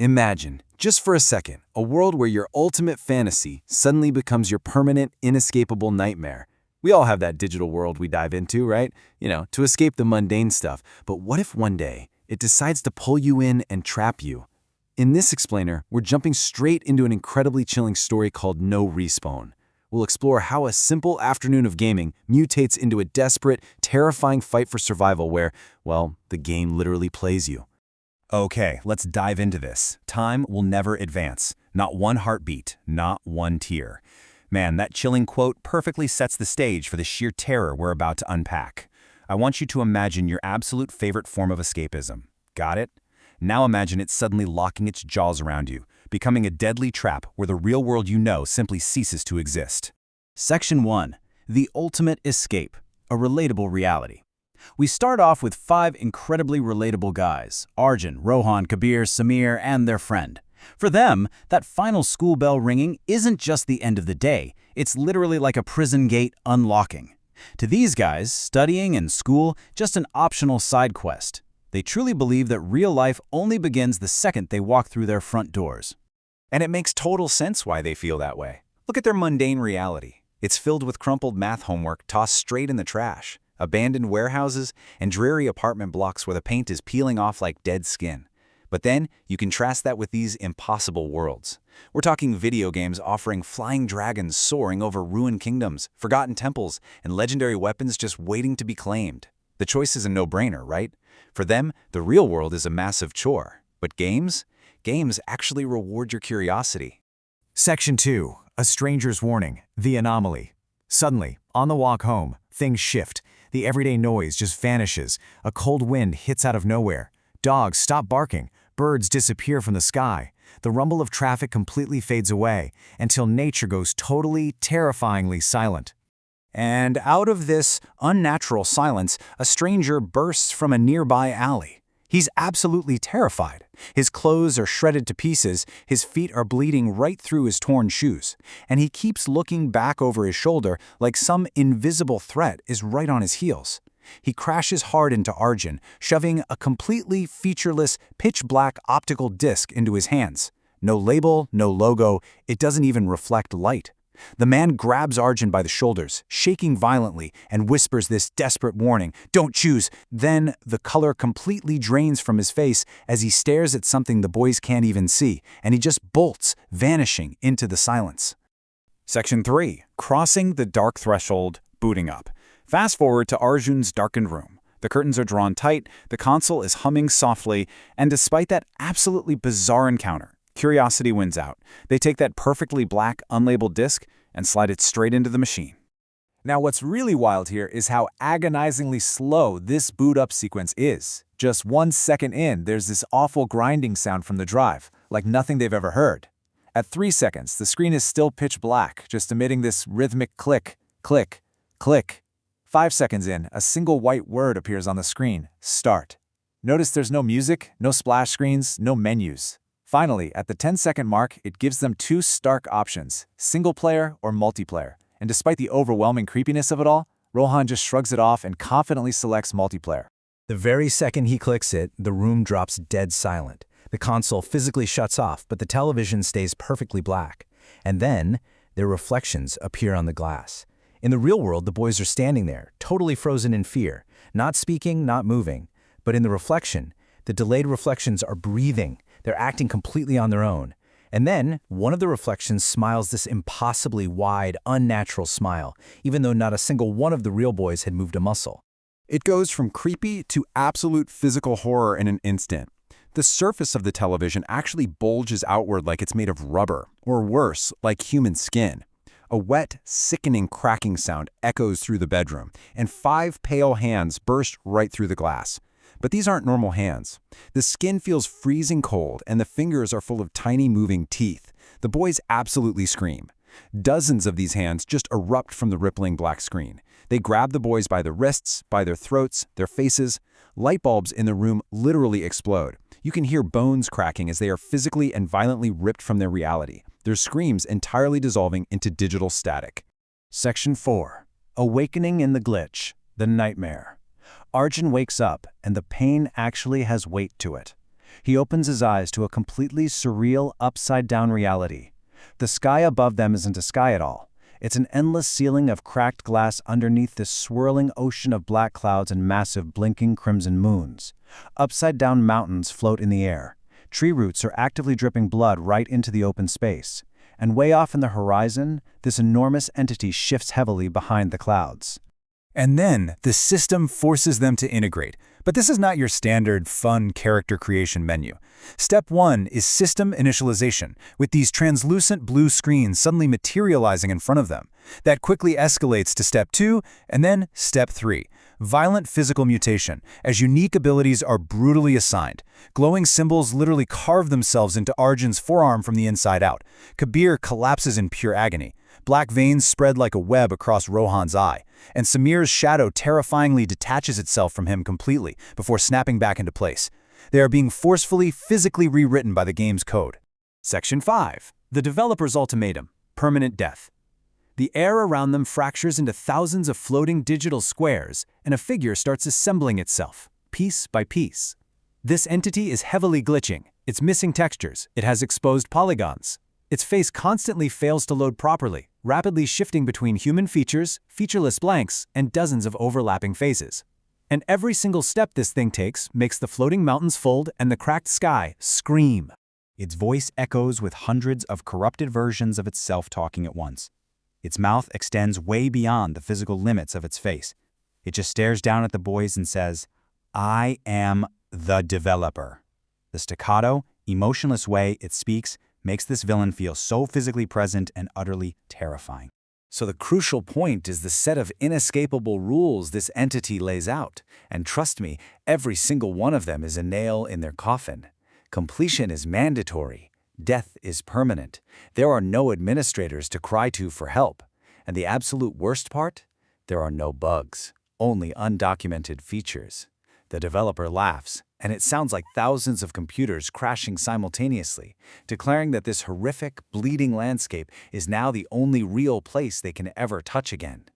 Imagine, just for a second, a world where your ultimate fantasy suddenly becomes your permanent, inescapable nightmare. We all have that digital world we dive into, right? To escape the mundane stuff. But what if one day it decides to pull you in and trap you? In this explainer, we're jumping straight into an incredibly chilling story called No Respawn. We'll explore how a simple afternoon of gaming mutates into a desperate, terrifying fight for survival where, well, the game literally plays you. Okay, let's dive into this. Time will never advance. Not one heartbeat, not one tear. Man, that chilling quote perfectly sets the stage for the sheer terror we're about to unpack. I want you to imagine your absolute favorite form of escapism. Got it? Now imagine it suddenly locking its jaws around you, becoming a deadly trap where the real world you know simply ceases to exist. Section 1. The Ultimate Escape, a relatable reality. We start off with 5 incredibly relatable guys: Arjun, Rohan, Kabir, Samir, and their friend. For them, that final school bell ringing isn't just the end of the day, it's literally like a prison gate unlocking. To these guys, studying and school just an optional side quest. They truly believe that real life only begins the second they walk through their front doors. And it makes total sense why they feel that way. Look at their mundane reality. It's filled with crumpled math homework tossed straight in the trash, abandoned warehouses, and dreary apartment blocks where the paint is peeling off like dead skin. But then, you contrast that with these impossible worlds. We're talking video games offering flying dragons soaring over ruined kingdoms, forgotten temples, and legendary weapons just waiting to be claimed. The choice is a no-brainer, right? For them, the real world is a massive chore. But games? Games actually reward your curiosity. Section 2. A Stranger's Warning, The Anomaly. Suddenly, on the walk home, things shift. The everyday noise just vanishes. A cold wind hits out of nowhere. Dogs stop barking. Birds disappear from the sky. The rumble of traffic completely fades away until nature goes totally, terrifyingly silent. And out of this unnatural silence, a stranger bursts from a nearby alley. He's absolutely terrified. His clothes are shredded to pieces, his feet are bleeding right through his torn shoes, and he keeps looking back over his shoulder like some invisible threat is right on his heels. He crashes hard into Arjun, shoving a completely featureless, pitch-black optical disc into his hands. No label, no logo, it doesn't even reflect light. The man grabs Arjun by the shoulders, shaking violently, and whispers this desperate warning, "Don't choose." Then, the color completely drains from his face as he stares at something the boys can't even see, and he just bolts, vanishing into the silence. Section 3. Crossing the Dark Threshold, Booting Up. Fast forward to Arjun's darkened room. The curtains are drawn tight, the console is humming softly, and despite that absolutely bizarre encounter, curiosity wins out. They take that perfectly black, unlabeled disc and slide it straight into the machine. Now what's really wild here is how agonizingly slow this boot-up sequence is. Just 1 second in, there's this awful grinding sound from the drive, like nothing they've ever heard. At 3 seconds, the screen is still pitch black, just emitting this rhythmic click, click, click. 5 seconds in, a single white word appears on the screen: Start. Notice there's no music, no splash screens, no menus. Finally, at the 10-second mark, it gives them 2 stark options: single player or multiplayer. And despite the overwhelming creepiness of it all, Rohan just shrugs it off and confidently selects multiplayer. The very second he clicks it, the room drops dead silent. The console physically shuts off, but the television stays perfectly black. And then, their reflections appear on the glass. In the real world, the boys are standing there, totally frozen in fear, not speaking, not moving. But in the reflection, the delayed reflections are breathing. They're acting completely on their own. And then, one of the reflections smiles this impossibly wide, unnatural smile, even though not a single one of the real boys had moved a muscle. It goes from creepy to absolute physical horror in an instant. The surface of the television actually bulges outward like it's made of rubber, or worse, like human skin. A wet, sickening cracking sound echoes through the bedroom, and 5 pale hands burst right through the glass. But these aren't normal hands. The skin feels freezing cold, and the fingers are full of tiny moving teeth. The boys absolutely scream. Dozens of these hands just erupt from the rippling black screen. They grab the boys by the wrists, by their throats, their faces. Light bulbs in the room literally explode. You can hear bones cracking as they are physically and violently ripped from their reality, their screams entirely dissolving into digital static. Section 4. Awakening in the Glitch, the Nightmare. Arjun wakes up, and the pain actually has weight to it. He opens his eyes to a completely surreal, upside-down reality. The sky above them isn't a sky at all. It's an endless ceiling of cracked glass underneath this swirling ocean of black clouds and massive blinking crimson moons. Upside-down mountains float in the air. Tree roots are actively dripping blood right into the open space. And way off in the horizon, this enormous entity shifts heavily behind the clouds. And then, the system forces them to integrate. But this is not your standard, fun character creation menu. Step 1 is system initialization, with these translucent blue screens suddenly materializing in front of them. That quickly escalates to Step 2, and then Step 3. Violent physical mutation, as unique abilities are brutally assigned. Glowing symbols literally carve themselves into Arjun's forearm from the inside out. Kabir collapses in pure agony. Black veins spread like a web across Rohan's eye, and Sameer's shadow terrifyingly detaches itself from him completely before snapping back into place. They are being forcefully, physically rewritten by the game's code. Section 5. The Developer's Ultimatum. Permanent Death. The air around them fractures into thousands of floating digital squares, and a figure starts assembling itself, piece by piece. This entity is heavily glitching. It's missing textures. It has exposed polygons. Its face constantly fails to load properly, rapidly shifting between human features, featureless blanks, and dozens of overlapping faces. And every single step this thing takes makes the floating mountains fold and the cracked sky scream. Its voice echoes with hundreds of corrupted versions of itself talking at once. Its mouth extends way beyond the physical limits of its face. It just stares down at the boys and says, "I am the developer." The staccato, emotionless way it speaks makes this villain feel so physically present and utterly terrifying. So the crucial point is the set of inescapable rules this entity lays out. And trust me, every single one of them is a nail in their coffin. Completion is mandatory. Death is permanent. There are no administrators to cry to for help. And the absolute worst part? There are no bugs, only undocumented features. The developer laughs, and it sounds like thousands of computers crashing simultaneously, declaring that this horrific, bleeding landscape is now the only real place they can ever touch again.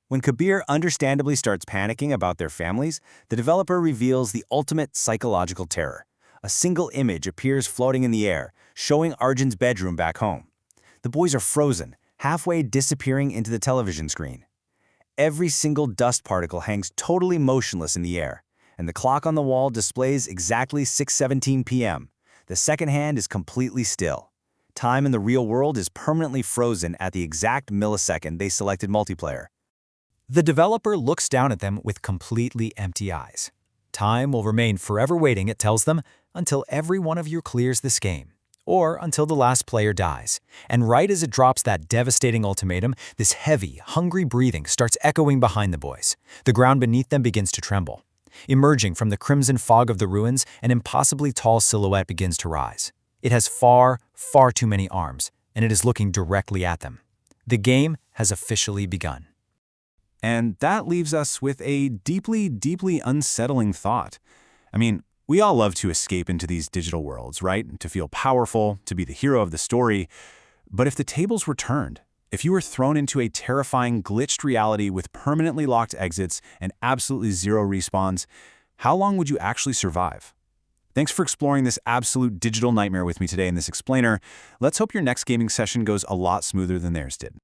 When Kabir understandably starts panicking about their families, the developer reveals the ultimate psychological terror. A single image appears floating in the air, showing Arjun's bedroom back home. The boys are frozen, halfway disappearing into the television screen. Every single dust particle hangs totally motionless in the air, and the clock on the wall displays exactly 6:17 p.m. The second hand is completely still. Time in the real world is permanently frozen at the exact millisecond they selected multiplayer. The developer looks down at them with completely empty eyes. Time will remain forever waiting, it tells them, until every one of you clears this game, or until the last player dies. And right as it drops that devastating ultimatum, this heavy, hungry breathing starts echoing behind the boys. The ground beneath them begins to tremble. Emerging from the crimson fog of the ruins, an impossibly tall silhouette begins to rise. It has far, far too many arms, and it is looking directly at them. The game has officially begun. And that leaves us with a deeply, deeply unsettling thought. I mean, we all love to escape into these digital worlds, right? To feel powerful, to be the hero of the story. But if the tables were turned, if you were thrown into a terrifying, glitched reality with permanently locked exits and absolutely zero respawns, how long would you actually survive? Thanks for exploring this absolute digital nightmare with me today in this explainer. Let's hope your next gaming session goes a lot smoother than theirs did.